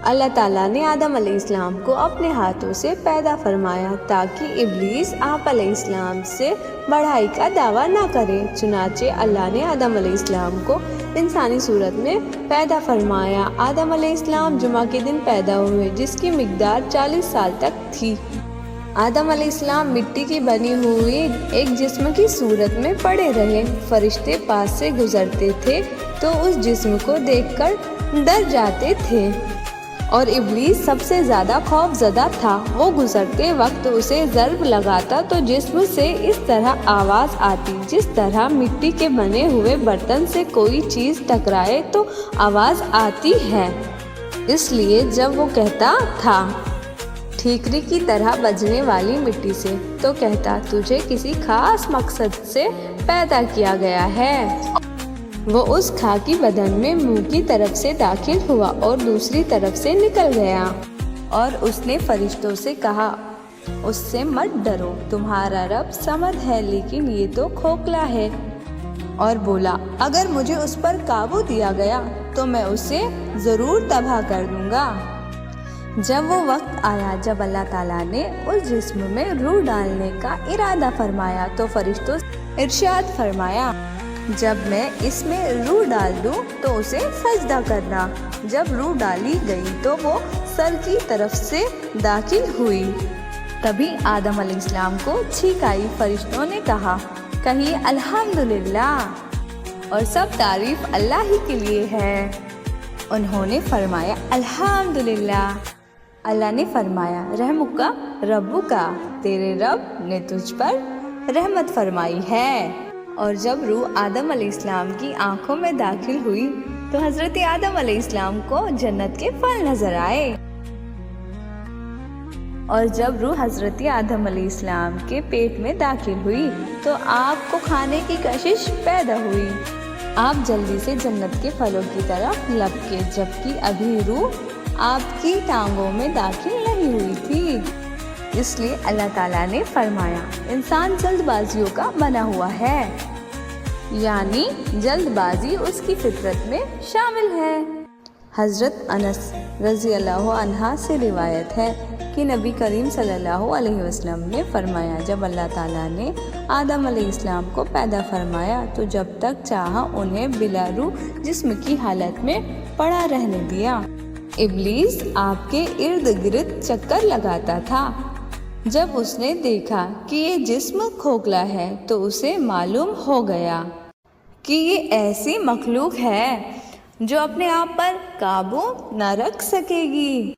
اللہ تعالیٰ نے آدم علیہ السلام کو اپنے ہاتھوں سے پیدا فرمایا تاکہ ابلیس آپ علیہ السلام سے بڑائی کا دعویٰ نہ کرے۔ چنانچہ اللہ نے آدم علیہ السلام کو انسانی صورت میں پیدا فرمایا۔ آدم علیہ السلام جمعہ کے دن پیدا ہوئے، جس کی مقدار 40 سال تک تھی۔ آدم علیہ السلام مٹی کی بنی ہوئی ایک جسم کی صورت میں پڑے رہے۔ فرشتے پاس سے گزرتے تھے تو اس جسم کو دیکھ کر ڈر جاتے تھے، اور ابلیس سب سے زیادہ خوف زدہ تھا۔ وہ گزرتے وقت اسے ضرب لگاتا تو جسم سے اس طرح آواز آتی جس طرح مٹی کے بنے ہوئے برتن سے کوئی چیز ٹکرائے تو آواز آتی ہے۔ اس لیے جب وہ کہتا تھا ٹھیکری کی طرح بجنے والی مٹی سے، تو کہتا تجھے کسی خاص مقصد سے پیدا کیا گیا ہے۔ وہ اس خاکی بدن میں منہ کی طرف سے داخل ہوا اور دوسری طرف سے نکل گیا، اور اس نے فرشتوں سے کہا اس سے مت ڈرو، تمہارا رب سمد ہے لیکن یہ تو کھوکھلا ہے، اور بولا اگر مجھے اس پر قابو دیا گیا تو میں اسے ضرور تباہ کر دوں گا۔ جب وہ وقت آیا جب اللہ تعالیٰ نے اس جسم میں روح ڈالنے کا ارادہ فرمایا تو فرشتوں سے ارشاد فرمایا جب میں اس میں روح ڈال دوں تو اسے سجدہ کرنا۔ جب روح ڈالی گئی تو وہ سر کی طرف سے داخل ہوئی۔ تبھی آدم علیہ السلام کو چھینک آئی۔ فرشتوں نے کہا کہیے الحمدللہ، اور سب تعریف اللہ ہی کے لیے ہے۔ انہوں نے فرمایا الحمدللہ۔ اللہ نے فرمایا رحمکا ربکا، تیرے رب نے تجھ پر رحمت فرمائی ہے۔ اور جب روح آدم علیہ السلام کی آنکھوں میں داخل ہوئی تو حضرت آدم علیہ السلام کو جنت کے پھل نظر آئے، اور جب روح حضرت آدم علیہ السلام کے پیٹ میں داخل ہوئی تو آپ کو کھانے کی کشش پیدا ہوئی۔ آپ جلدی سے جنت کے پھلوں کی طرف لپکے، جبکہ ابھی روح آپ کی ٹانگوں میں داخل نہیں ہوئی تھی۔ اس لیے اللہ تعالیٰ نے فرمایا انسان جلد بازیوں کا بنا ہوا ہے، یعنی جلد بازی اس کی فطرت میں شامل ہے۔ حضرت انس رضی اللہ عنہ سے روایت ہے کہ نبی کریم صلی اللہ علیہ وسلم نے فرمایا جب اللہ تعالیٰ نے آدم علیہ السلام کو پیدا فرمایا تو جب تک چاہا انہیں بلا روح جسم کی حالت میں پڑا رہنے دیا۔ ابلیس آپ کے ارد گرد چکر لگاتا تھا۔ جب اس نے دیکھا کہ یہ جسم کھوکھلا ہے تو اسے معلوم ہو گیا کہ یہ ایسی مخلوق ہے جو اپنے آپ پر قابو نہ رکھ سکے گی۔